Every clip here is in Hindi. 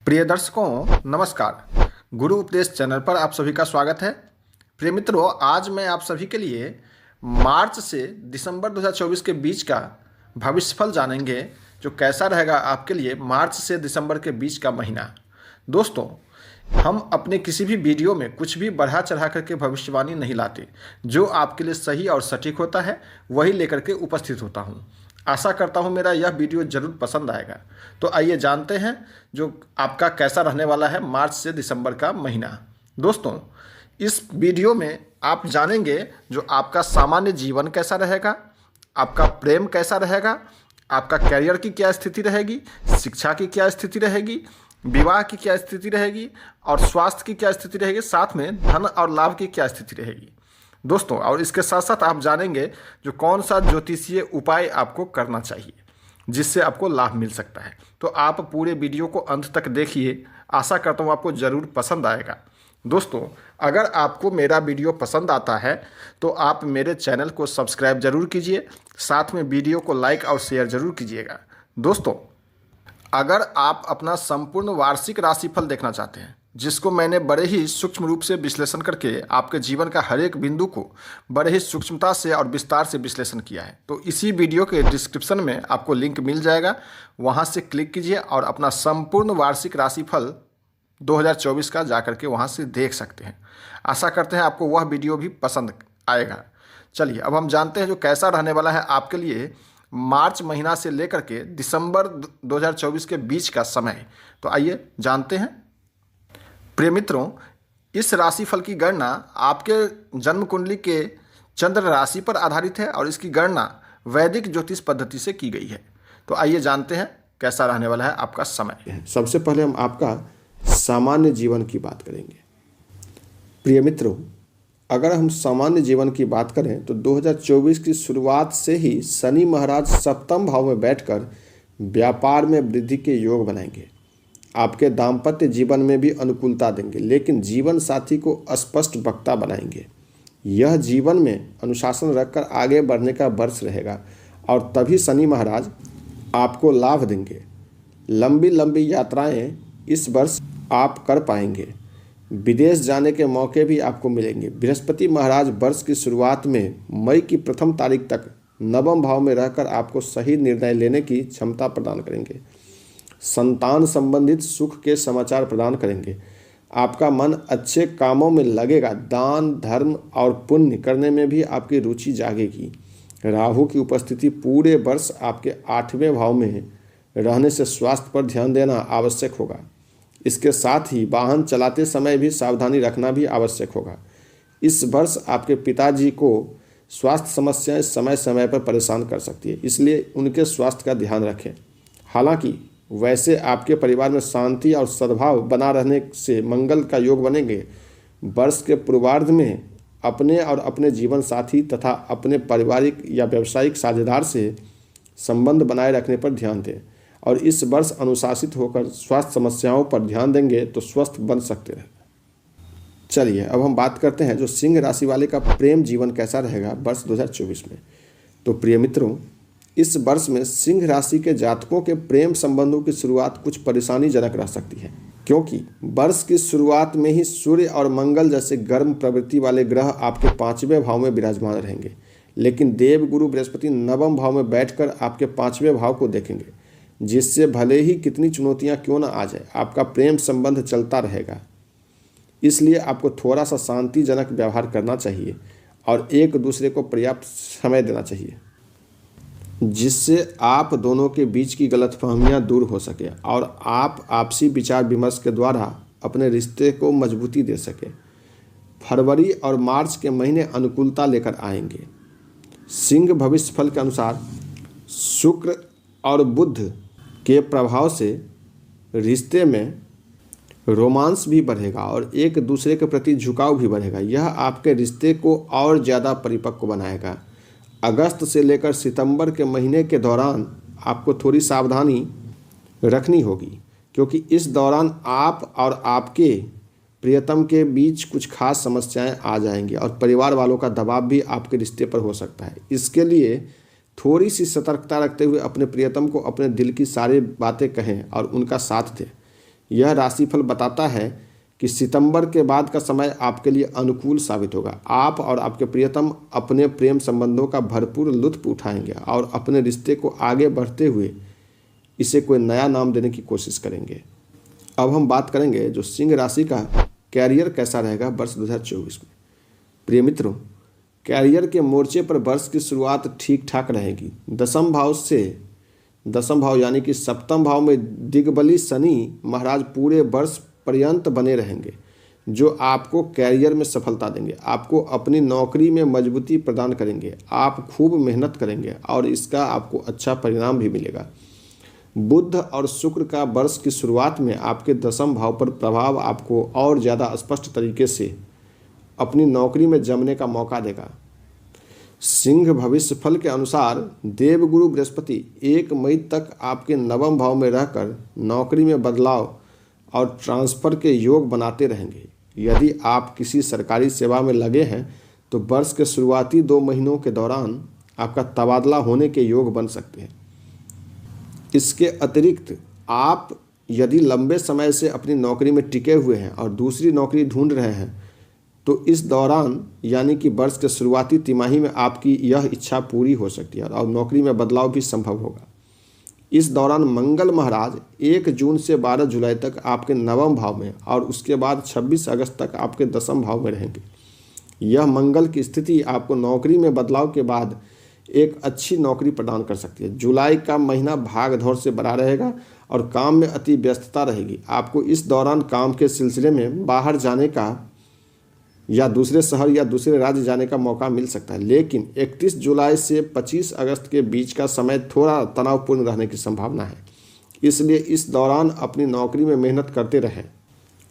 प्रिय दर्शकों नमस्कार। गुरु उपदेश चैनल पर आप सभी का स्वागत है। प्रिय मित्रों, आज मैं आप सभी के लिए मार्च से दिसंबर 2024 के बीच का भविष्यफल जानेंगे, जो कैसा रहेगा आपके लिए मार्च से दिसंबर के बीच का महीना। दोस्तों, हम अपने किसी भी वीडियो में कुछ भी बढ़ा चढ़ा करके भविष्यवाणी नहीं लाते। जो आपके लिए सही और सटीक होता है वही लेकर के उपस्थित होता हूँ। आशा करता हूँ मेरा यह वीडियो जरूर पसंद आएगा। तो आइए जानते हैं जो आपका कैसा रहने वाला है मार्च से दिसंबर का महीना। दोस्तों, इस वीडियो में आप जानेंगे जो आपका सामान्य जीवन कैसा रहेगा, आपका प्रेम कैसा रहेगा, आपका करियर की क्या स्थिति रहेगी, शिक्षा की क्या स्थिति रहेगी, विवाह की क्या स्थिति रहेगी और स्वास्थ्य की क्या स्थिति रहेगी, साथ में धन और लाभ की क्या स्थिति रहेगी। दोस्तों, और इसके साथ साथ आप जानेंगे जो कौन सा ज्योतिषीय उपाय आपको करना चाहिए जिससे आपको लाभ मिल सकता है। तो आप पूरे वीडियो को अंत तक देखिए, आशा करता हूँ आपको ज़रूर पसंद आएगा। दोस्तों, अगर आपको मेरा वीडियो पसंद आता है तो आप मेरे चैनल को सब्सक्राइब जरूर कीजिए, साथ में वीडियो को लाइक और शेयर जरूर कीजिएगा। दोस्तों, अगर आप अपना संपूर्ण वार्षिक राशिफल देखना चाहते हैं, जिसको मैंने बड़े ही सूक्ष्म रूप से विश्लेषण करके आपके जीवन का हर एक बिंदु को बड़े ही सूक्ष्मता से और विस्तार से विश्लेषण किया है, तो इसी वीडियो के डिस्क्रिप्शन में आपको लिंक मिल जाएगा। वहां से क्लिक कीजिए और अपना संपूर्ण वार्षिक राशिफल 2024 का जाकर के वहां से देख सकते हैं। आशा करते हैं आपको वह वीडियो भी पसंद आएगा। चलिए, अब हम जानते हैं जो कैसा रहने वाला है आपके लिए मार्च महीना से लेकर के दिसंबर 2024 के बीच का समय। तो आइए जानते हैं। प्रिय मित्रों, इस राशिफल की गणना आपके जन्म कुंडली के चंद्र राशि पर आधारित है और इसकी गणना वैदिक ज्योतिष पद्धति से की गई है। तो आइए जानते हैं कैसा रहने वाला है आपका समय। सबसे पहले हम आपका सामान्य जीवन की बात करेंगे। प्रिय मित्रों, अगर हम सामान्य जीवन की बात करें तो 2024 की शुरुआत से ही शनि महाराज सप्तम भाव में बैठकर व्यापार में वृद्धि के योग बनाएंगे। आपके दाम्पत्य जीवन में भी अनुकूलता देंगे, लेकिन जीवन साथी को अस्पष्ट वक्ता बनाएंगे। यह जीवन में अनुशासन रखकर आगे बढ़ने का वर्ष रहेगा और तभी शनि महाराज आपको लाभ देंगे। लंबी लंबी यात्राएं इस वर्ष आप कर पाएंगे। विदेश जाने के मौके भी आपको मिलेंगे। बृहस्पति महाराज वर्ष की शुरुआत में मई की प्रथम तारीख तक नवम भाव में रहकर आपको सही निर्णय लेने की क्षमता प्रदान करेंगे। संतान संबंधित सुख के समाचार प्रदान करेंगे। आपका मन अच्छे कामों में लगेगा। दान धर्म और पुण्य करने में भी आपकी रुचि जागेगी। राहु की उपस्थिति पूरे वर्ष आपके 8वें भाव में रहने से स्वास्थ्य पर ध्यान देना आवश्यक होगा। इसके साथ ही वाहन चलाते समय भी सावधानी रखना भी आवश्यक होगा। इस वर्ष आपके पिताजी को स्वास्थ्य समस्याएं समय समय पर परेशान कर सकती है, इसलिए उनके स्वास्थ्य का ध्यान रखें। हालांकि वैसे आपके परिवार में शांति और सद्भाव बना रहने से मंगल का योग बनेंगे। वर्ष के पूर्वार्ध में अपने और अपने जीवन साथी तथा अपने पारिवारिक या व्यावसायिक साझेदार से संबंध बनाए रखने पर ध्यान दें और इस वर्ष अनुशासित होकर स्वास्थ्य समस्याओं पर ध्यान देंगे तो स्वस्थ बन सकते हैं। चलिए, अब हम बात करते हैं जो सिंह राशि वाले का प्रेम जीवन कैसा रहेगा वर्ष 2024 में। तो प्रिय मित्रों, इस वर्ष में सिंह राशि के जातकों के प्रेम संबंधों की शुरुआत कुछ परेशानीजनक रह सकती है, क्योंकि वर्ष की शुरुआत में ही सूर्य और मंगल जैसे गर्म प्रवृत्ति वाले ग्रह आपके 5वें भाव में विराजमान रहेंगे। लेकिन देवगुरु बृहस्पति नवम भाव में बैठकर आपके 5वें भाव को देखेंगे, जिससे भले ही कितनी चुनौतियां क्यों ना आ जाए, आपका प्रेम संबंध चलता रहेगा। इसलिए आपको थोड़ा सा शांतिजनक व्यवहार करना चाहिए और एक दूसरे को पर्याप्त समय देना चाहिए, जिससे आप दोनों के बीच की गलतफहमियां दूर हो सके और आप आपसी विचार विमर्श के द्वारा अपने रिश्ते को मजबूती दे सके। फरवरी और मार्च के महीने अनुकूलता लेकर आएंगे। सिंह भविष्यफल के अनुसार शुक्र और बुध के प्रभाव से रिश्ते में रोमांस भी बढ़ेगा और एक दूसरे के प्रति झुकाव भी बढ़ेगा। यह आपके रिश्ते को और ज़्यादा परिपक्व बनाएगा। अगस्त से लेकर सितंबर के महीने के दौरान आपको थोड़ी सावधानी रखनी होगी, क्योंकि इस दौरान आप और आपके प्रियतम के बीच कुछ खास समस्याएं आ जाएंगी और परिवार वालों का दबाव भी आपके रिश्ते पर हो सकता है। इसके लिए थोड़ी सी सतर्कता रखते हुए अपने प्रियतम को अपने दिल की सारी बातें कहें और उनका साथ दें। यह राशिफल बताता है कि सितंबर के बाद का समय आपके लिए अनुकूल साबित होगा। आप और आपके प्रियतम अपने प्रेम संबंधों का भरपूर लुत्फ उठाएंगे और अपने रिश्ते को आगे बढ़ते हुए इसे कोई नया नाम देने की कोशिश करेंगे। अब हम बात करेंगे जो सिंह राशि का कैरियर कैसा रहेगा वर्ष 2024 में। प्रिय मित्रों, कैरियर के मोर्चे पर वर्ष की शुरुआत ठीक ठाक रहेगी। दसम भाव यानी कि सप्तम भाव में दिग्बली शनि महाराज पूरे वर्ष पर्यंत बने रहेंगे, जो आपको कैरियर में सफलता देंगे, आपको अपनी नौकरी में मजबूती प्रदान करेंगे। आप खूब मेहनत करेंगे और इसका आपको अच्छा परिणाम भी मिलेगा। बुध और शुक्र का वर्ष की शुरुआत में आपके दसम भाव पर प्रभाव आपको और ज़्यादा स्पष्ट तरीके से अपनी नौकरी में जमने का मौका देगा। सिंह भविष्य फल के अनुसार देवगुरु बृहस्पति 1 मई तक आपके नवम भाव में रहकर नौकरी में बदलाव और ट्रांसफ़र के योग बनाते रहेंगे। यदि आप किसी सरकारी सेवा में लगे हैं तो वर्ष के शुरुआती 2 महीनों के दौरान आपका तबादला होने के योग बन सकते हैं। इसके अतिरिक्त आप यदि लंबे समय से अपनी नौकरी में टिके हुए हैं और दूसरी नौकरी ढूंढ रहे हैं तो इस दौरान यानी कि वर्ष के शुरुआती तिमाही में आपकी यह इच्छा पूरी हो सकती है और नौकरी में बदलाव भी संभव होगा। इस दौरान मंगल महाराज 1 जून से 12 जुलाई तक आपके नवम भाव में और उसके बाद 26 अगस्त तक आपके दसम भाव में रहेंगे। यह मंगल की स्थिति आपको नौकरी में बदलाव के बाद एक अच्छी नौकरी प्रदान कर सकती है। जुलाई का महीना भाग दौड़ से भरा रहेगा और काम में अति व्यस्तता रहेगी। आपको इस दौरान काम के सिलसिले में बाहर जाने का या दूसरे शहर या दूसरे राज्य जाने का मौका मिल सकता है, लेकिन 31 जुलाई से 25 अगस्त के बीच का समय थोड़ा तनावपूर्ण रहने की संभावना है। इसलिए इस दौरान अपनी नौकरी में मेहनत करते रहें।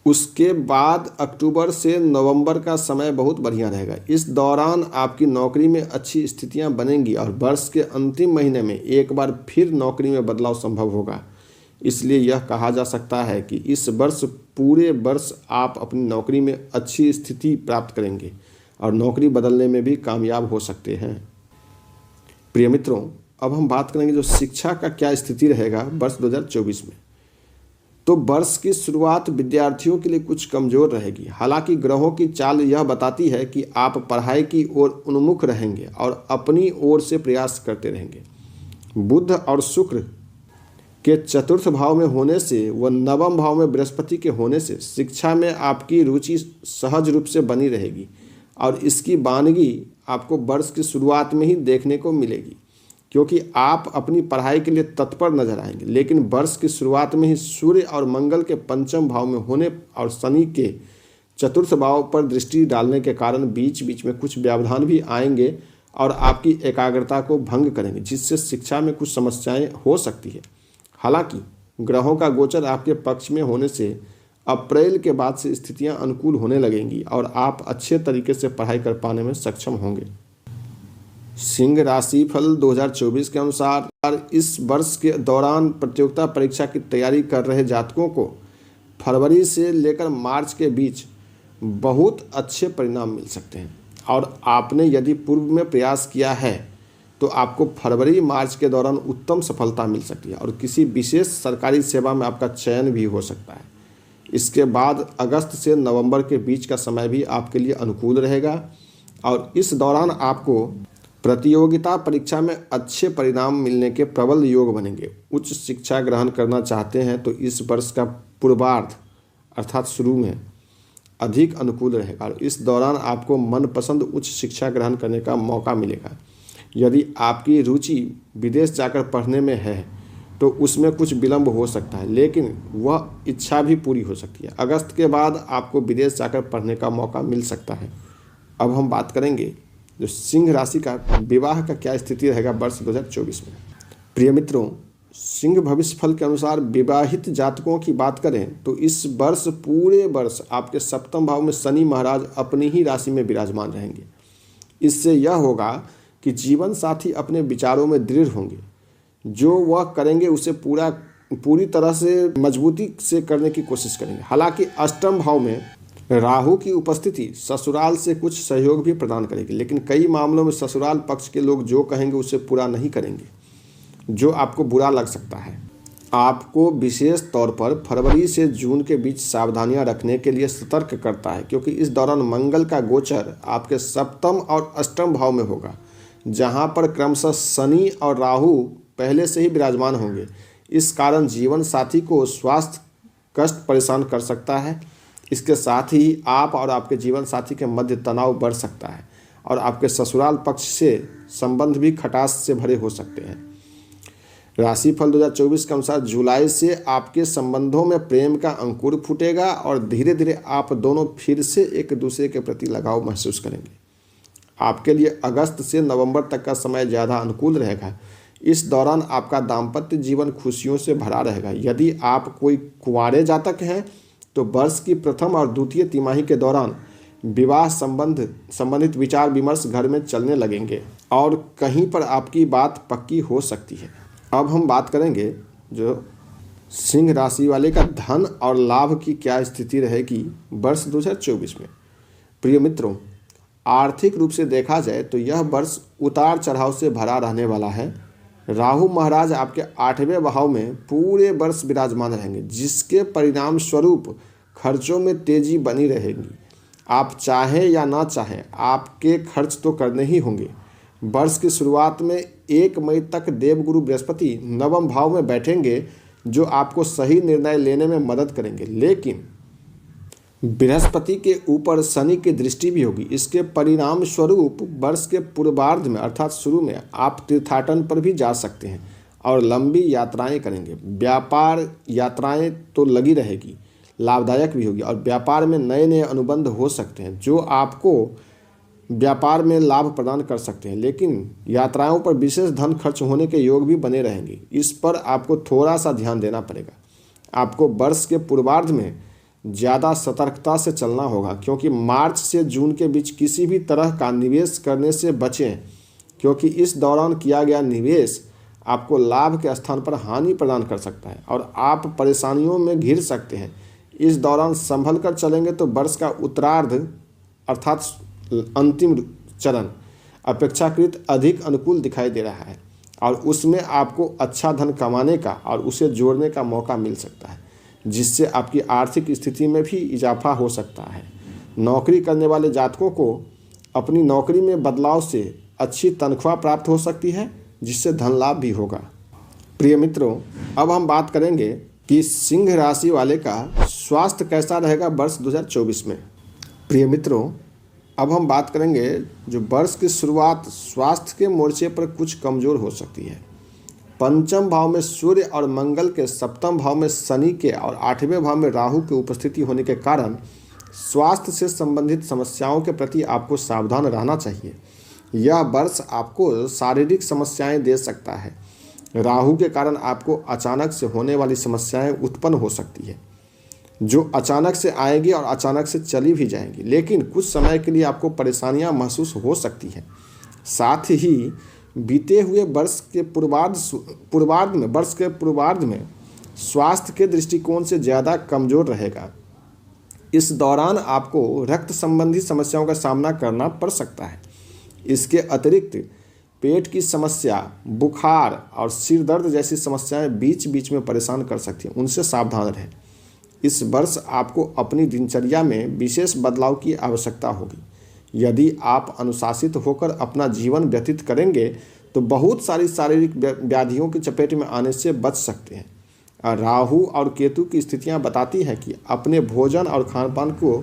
उसके बाद अक्टूबर से नवंबर का समय बहुत बढ़िया रहेगा। इस दौरान आपकी नौकरी में अच्छी स्थितियां बनेंगी और वर्ष के अंतिम महीने में एक बार फिर नौकरी में बदलाव संभव होगा। इसलिए यह कहा जा सकता है कि इस वर्ष पूरे वर्ष आप अपनी नौकरी में अच्छी स्थिति प्राप्त करेंगे और नौकरी बदलने में भी कामयाब हो सकते हैं। प्रिय मित्रों, अब हम बात करेंगे जो शिक्षा का क्या स्थिति रहेगा वर्ष 2024 में। तो वर्ष की शुरुआत विद्यार्थियों के लिए कुछ कमज़ोर रहेगी। हालांकि ग्रहों की चाल यह बताती है कि आप पढ़ाई की ओर उन्मुख रहेंगे और अपनी ओर से प्रयास करते रहेंगे। बुध और शुक्र के चतुर्थ भाव में होने से व नवम भाव में बृहस्पति के होने से शिक्षा में आपकी रुचि सहज रूप से बनी रहेगी और इसकी बानगी आपको वर्ष की शुरुआत में ही देखने को मिलेगी, क्योंकि आप अपनी पढ़ाई के लिए तत्पर नजर आएंगे। लेकिन वर्ष की शुरुआत में ही सूर्य और मंगल के पंचम भाव में होने और शनि के चतुर्थ भाव पर दृष्टि डालने के कारण बीच बीच में कुछ व्यवधान भी आएंगे और आपकी एकाग्रता को भंग करेंगे, जिससे शिक्षा में कुछ समस्याएं हो सकती है। हालांकि ग्रहों का गोचर आपके पक्ष में होने से अप्रैल के बाद से स्थितियां अनुकूल होने लगेंगी और आप अच्छे तरीके से पढ़ाई कर पाने में सक्षम होंगे। सिंह राशि फल 2024 के अनुसार इस वर्ष के दौरान प्रतियोगिता परीक्षा की तैयारी कर रहे जातकों को फरवरी से लेकर मार्च के बीच बहुत अच्छे परिणाम मिल सकते हैं और आपने यदि पूर्व में प्रयास किया है तो आपको फरवरी मार्च के दौरान उत्तम सफलता मिल सकती है और किसी विशेष सरकारी सेवा में आपका चयन भी हो सकता है। इसके बाद अगस्त से नवंबर के बीच का समय भी आपके लिए अनुकूल रहेगा और इस दौरान आपको प्रतियोगिता परीक्षा में अच्छे परिणाम मिलने के प्रबल योग बनेंगे। उच्च शिक्षा ग्रहण करना चाहते हैं तो इस वर्ष का पूर्वार्ध अर्थात शुरू में अधिक अनुकूल रहेगा और इस दौरान आपको मनपसंद उच्च शिक्षा ग्रहण करने का मौका मिलेगा। यदि आपकी रुचि विदेश जाकर पढ़ने में है तो उसमें कुछ विलंब हो सकता है, लेकिन वह इच्छा भी पूरी हो सकती है। अगस्त के बाद आपको विदेश जाकर पढ़ने का मौका मिल सकता है। अब हम बात करेंगे जो सिंह राशि का विवाह का क्या स्थिति रहेगा वर्ष 2024 में। प्रिय मित्रों, सिंह भविष्य फल के अनुसार विवाहित जातकों की बात करें तो इस वर्ष पूरे वर्ष आपके सप्तम भाव में शनि महाराज अपनी ही राशि में विराजमान रहेंगे। इससे यह होगा कि जीवन साथी अपने विचारों में दृढ़ होंगे। जो वह करेंगे उसे पूरी तरह से मजबूती से करने की कोशिश करेंगे। हालांकि अष्टम भाव में राहु की उपस्थिति ससुराल से कुछ सहयोग भी प्रदान करेगी, लेकिन कई मामलों में ससुराल पक्ष के लोग जो कहेंगे उसे पूरा नहीं करेंगे, जो आपको बुरा लग सकता है। आपको विशेष तौर पर फरवरी से जून के बीच सावधानियां रखने के लिए सतर्क करता है, क्योंकि इस दौरान मंगल का गोचर आपके सप्तम और अष्टम भाव में होगा, जहां पर क्रमशः शनि और राहु पहले से ही विराजमान होंगे। इस कारण जीवन साथी को स्वास्थ्य कष्ट परेशान कर सकता है। इसके साथ ही आप और आपके जीवन साथी के मध्य तनाव बढ़ सकता है और आपके ससुराल पक्ष से संबंध भी खटास से भरे हो सकते हैं। राशिफल 2024 के अनुसार जुलाई से आपके संबंधों में प्रेम का अंकुर फूटेगा और धीरे धीरे आप दोनों फिर से एक दूसरे के प्रति लगाव महसूस करेंगे। आपके लिए अगस्त से नवंबर तक का समय ज़्यादा अनुकूल रहेगा। इस दौरान आपका दाम्पत्य जीवन खुशियों से भरा रहेगा। यदि आप कोई कुंवारे जातक हैं तो वर्ष की प्रथम और द्वितीय तिमाही के दौरान विवाह संबंधित विचार विमर्श घर में चलने लगेंगे और कहीं पर आपकी बात पक्की हो सकती है। अब हम बात करेंगे जो सिंह राशि वाले का धन और लाभ की क्या स्थिति रहेगी वर्ष 2024 में। प्रिय मित्रों, आर्थिक रूप से देखा जाए तो यह वर्ष उतार चढ़ाव से भरा रहने वाला है। राहु महाराज आपके 8वें भाव में पूरे वर्ष विराजमान रहेंगे, जिसके परिणाम स्वरूप खर्चों में तेजी बनी रहेगी। आप चाहें या ना चाहें आपके खर्च तो करने ही होंगे। वर्ष की शुरुआत में 1 मई तक देवगुरु बृहस्पति नवम भाव में बैठेंगे, जो आपको सही निर्णय लेने में मदद करेंगे। लेकिन बृहस्पति के ऊपर शनि की दृष्टि भी होगी। इसके परिणाम स्वरूप वर्ष के पूर्वार्ध में अर्थात शुरू में आप तीर्थाटन पर भी जा सकते हैं और लंबी यात्राएं करेंगे। व्यापार यात्राएं तो लगी रहेगी, लाभदायक भी होगी और व्यापार में नए नए अनुबंध हो सकते हैं जो आपको व्यापार में लाभ प्रदान कर सकते हैं। लेकिन यात्राओं पर विशेष धन खर्च होने के योग भी बने रहेंगे। इस पर आपको थोड़ा सा ध्यान देना पड़ेगा। आपको वर्ष के पूर्वार्ध में ज़्यादा सतर्कता से चलना होगा, क्योंकि मार्च से जून के बीच किसी भी तरह का निवेश करने से बचें, क्योंकि इस दौरान किया गया निवेश आपको लाभ के स्थान पर हानि प्रदान कर सकता है और आप परेशानियों में घिर सकते हैं। इस दौरान संभल कर चलेंगे तो वर्ष का उत्तरार्ध अर्थात अंतिम चरण अपेक्षाकृत अधिक अनुकूल दिखाई दे रहा है और उसमें आपको अच्छा धन कमाने का और उसे जोड़ने का मौका मिल सकता है, जिससे आपकी आर्थिक स्थिति में भी इजाफा हो सकता है। नौकरी करने वाले जातकों को अपनी नौकरी में बदलाव से अच्छी तनख्वाह प्राप्त हो सकती है, जिससे धन लाभ भी होगा। प्रिय मित्रों, अब हम बात करेंगे कि सिंह राशि वाले का स्वास्थ्य कैसा रहेगा वर्ष 2024 में। प्रिय मित्रों, अब हम बात करेंगे जो वर्ष की शुरुआत स्वास्थ्य के मोर्चे पर कुछ कमज़ोर हो सकती है। पंचम भाव में सूर्य और मंगल के, सप्तम भाव में शनि के और 8वें भाव में राहु की उपस्थिति होने के कारण स्वास्थ्य से संबंधित समस्याओं के प्रति आपको सावधान रहना चाहिए। यह वर्ष आपको शारीरिक समस्याएं दे सकता है। राहु के कारण आपको अचानक से होने वाली समस्याएं उत्पन्न हो सकती है, जो अचानक से आएंगी और अचानक से चली भी जाएंगी, लेकिन कुछ समय के लिए आपको परेशानियां महसूस हो सकती हैं। साथ ही बीते हुए वर्ष के पूर्वार्ध में स्वास्थ्य के दृष्टिकोण से ज़्यादा कमज़ोर रहेगा। इस दौरान आपको रक्त संबंधी समस्याओं का सामना करना पड़ सकता है। इसके अतिरिक्त पेट की समस्या, बुखार और सिर दर्द जैसी समस्याएं बीच बीच में परेशान कर सकती हैं, उनसे सावधान रहें। इस वर्ष आपको अपनी दिनचर्या में विशेष बदलाव की आवश्यकता होगी। यदि आप अनुशासित होकर अपना जीवन व्यतीत करेंगे तो बहुत सारी शारीरिक व्याधियों की चपेट में आने से बच सकते हैं। राहु और केतु की स्थितियां बताती हैं कि अपने भोजन और खानपान को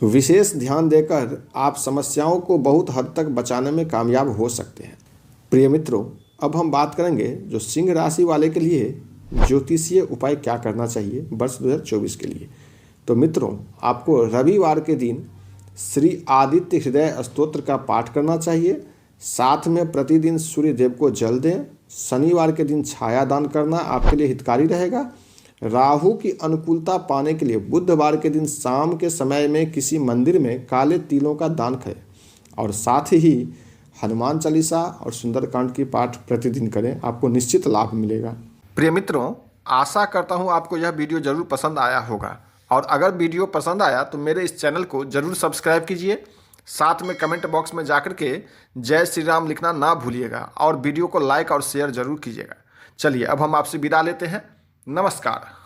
विशेष ध्यान देकर आप समस्याओं को बहुत हद तक बचाने में कामयाब हो सकते हैं। प्रिय मित्रों, अब हम बात करेंगे जो सिंह राशि वाले के लिए ज्योतिषीय उपाय क्या करना चाहिए वर्ष 2024 के लिए। तो मित्रों, आपको रविवार के दिन श्री आदित्य हृदय स्तोत्र का पाठ करना चाहिए। साथ में प्रतिदिन सूर्य देव को जल दें। शनिवार के दिन छाया दान करना आपके लिए हितकारी रहेगा। राहु की अनुकूलता पाने के लिए बुधवार के दिन शाम के समय में किसी मंदिर में काले तिलों का दान करें और साथ ही हनुमान चालीसा और सुंदरकांड की पाठ प्रतिदिन करें। आपको निश्चित लाभ मिलेगा। प्रिय मित्रों, आशा करता हूँ आपको यह वीडियो ज़रूर पसंद आया होगा और अगर वीडियो पसंद आया तो मेरे इस चैनल को ज़रूर सब्सक्राइब कीजिए। साथ में कमेंट बॉक्स में जाकर के जय श्री राम लिखना ना भूलिएगा और वीडियो को लाइक और शेयर ज़रूर कीजिएगा। चलिए, अब हम आपसे विदा लेते हैं। नमस्कार।